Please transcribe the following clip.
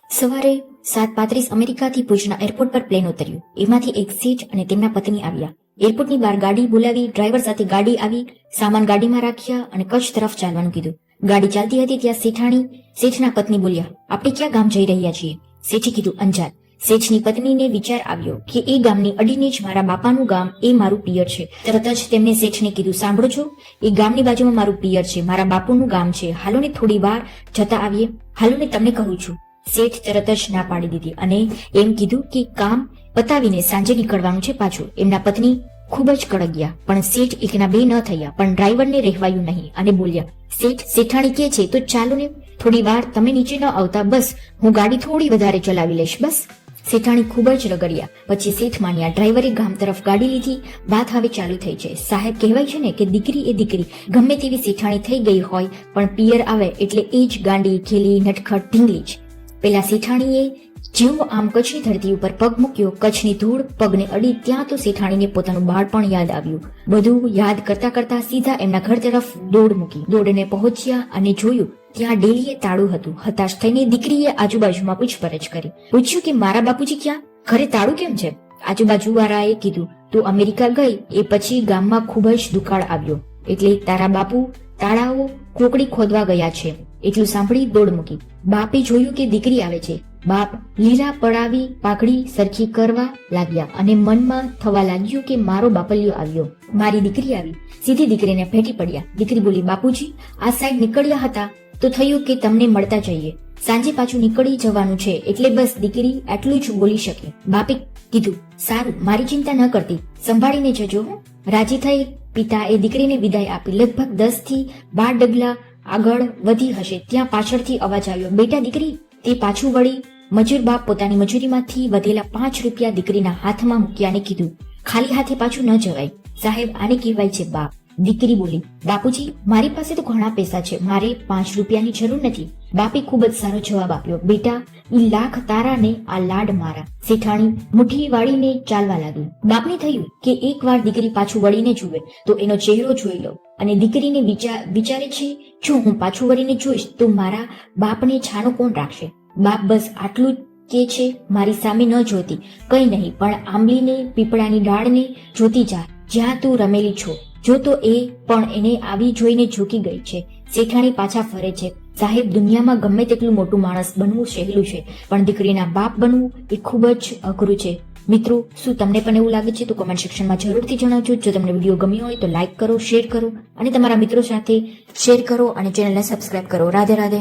સવારે 7:35 અમેરિકાથી ભુજના એરપોર્ટ પર પ્લેન ઉતર્યું. એમાંથી એક શેઠ અને તેમના પત્ની આવ્યા. એરપોર્ટની બહાર ગાડી બોલાવી, ડ્રાઈવર સાથે ગાડી આવી, સામાન ગાડીમાં રાખ્યા અને કચ્છ તરફ ચાલવાનું કીધું. ગાડી ચાલતી હતી ત્યાં શેઠના પત્ની બોલ્યા, આપણે ક્યાં ગામ જઈ રહ્યા છીએ? શેઠે કીધું, અંજાર. શેઠની પત્નીને વિચાર આવ્યો કે એ ગામની અડીને જ મારા બાપાનું ગામ, એ મારું પિયર છે. તરત જ તેમને શેઠને કીધું, સાંભળો છો, એ ગામની બાજુમાં મારું પિયર છે, મારા બાપુનું ગામ છે, હાલો ને થોડી વાર જતા આવીએ, હાલો ને તમને કહું છું. શેઠ તરત જ ના પાડી દીધી અને એમ કીધું કે કામ પતાવીને સાંજે નીકળવાનું છે પાછું. એમના પત્ની ખૂબ જ કડક ગયા, પણ શેઠ એકના બે ન થયા. પણ ડ્રાઈવરને રહેવાયું નહીં અને બોલ્યા, શેઠ, શેઠાણી કે છે તો ચાલો ને થોડી વાર, તમે નીચે ન આવતા, બસ હું ગાડી થોડી વધારે ચલાવી લઈશ, બસ. શેઠાણી ખૂબ જ રગડ્યા. પછી શેઠ માન્યા. ડ્રાઈવરે ગામ તરફ ગાડી લીધી. વાત હવે ચાલુ થઈ છે. સાહેબ, કહેવાય છે ને કે દીકરી એ દીકરી ગમે તેવી શેઠાણી થઈ ગઈ હોય પણ પિયર આવે એટલે એ જ ગાંડી, ખેલી, નટખટ, ઢીંગલી જ. પેલા શેઠાણીએ જેવો આમ કચ્છની ધરતી ઉપર પગ મૂક્યો, કચ્છની ધૂળ પગને અડી, ત્યાં તો શેઠાણીને પોતાનું બાળપણ યાદ આવ્યું. બધું યાદ કરતા કરતા સીધા એમના ઘર તરફ દોડ મૂકી. દોડને પહોંચ્યા અને જોયું ત્યાં ડેલીએ તાળું હતું. હતાશ થઈને દીકરીએ આજુબાજુમાં પૂછપરછ કરી. પૂછ્યું કે મારા બાપુજી ક્યાં? ઘરે તાળું કેમ છે? આજુબાજુ વાળાએ કીધું, તું અમેરિકા ગઈ એ પછી ગામમાં ખૂબ જ દુકાળ આવ્યો, એટલે તારા બાપુ તાળાઓ કોકડી ખોદવા ગયા છે. એટલું સાંભળી દોડ મૂકી. બાપે જોયું કે દીકરી આવે છે. બાપ લીલા પડાવી પાઘડી સરખી કરવા લાગ્યા અને મનમાં થવા લાગ્યું કે મારો બાપલિયો આવ્યો, મારી દીકરી આવી. સીધી દીકરીને ભેટી પડ્યા. દીકરી બોલી, બાપુજી આ સાઈડ નીકળ્યા હતા તો થયું કે તમને મળતા જઈએ, સાંજે પાછું નીકળી જવાનું છે, એટલે બસ. દીકરી આટલું જ બોલી શકે. બાપે કીધું, સારું, મારી ચિંતા ન કરતી, સંભાળીને જજો. રાજી થઈ પિતાએ દીકરીને વિદાય આપી. લગભગ 10 થી 12 ડગલા આગળ વધી હશે ત્યાં પાછળથી અવાજ આવ્યો, બેટા દીકરી. તે પાછું વળી. મજૂર બાપ પોતાની મજૂરીમાંથી વધેલા 5 રૂપિયા દીકરીના હાથમાં મૂક્યા અને કીધું, ખાલી હાથે પાછું ન જવાય. સાહેબ, આને કહેવાય છે બાપ. દીકરી બોલી, બાપુજી મારી પાસે તો ઘણા પૈસા છે, મારે 5 રૂપિયાની જરૂર નથી. બાપે ખૂબ જ સારો જવાબ આપ્યો, બેટા ઈ લાખ તારા ને આ લાડ મારા. શેઠાણી મુઠ્ઠી વાળીને ચાલવા લાગી. બાપને થયું કે એકવાર દીકરી પાછું વળીને જુએ તો એનો ચહેરો જોઈ લો. અને દીકરીને વિચારે છે, જો હું પાછું વળીને જોઈશ તો મારા બાપને છાનો કોણ રાખશે? બાપ બસ આટલું કે છે, મારી સામે ન જોતી, કઈ નહીં, પણ આંબલીને પીપળાની ડાળને જોતી જા, જ્યાં તું રમેલી છો. જો તો એ પણ એને આવી જોઈને ઝૂકી ગઈ છે. શેઠાણી પાછા ફરે છે. સાહેબ, દુનિયામાં ગમે તેટલું મોટું માણસ બનવું સહેલું છે, પણ દીકરીના બાપ બનવું એ ખૂબ જ અઘરું છે. મિત્રો, શું તમને પણ એવું લાગે છે? તો કોમેન્ટ સેક્શનમાં જરૂરથી જણાવજો. જો તમને વિડીયો ગમ્યો હોય તો લાઈક કરો, શેર કરો અને તમારા મિત્રો સાથે શેર કરો અને ચેનલને સબસ્ક્રાઇબ કરો. રાધે રાધે.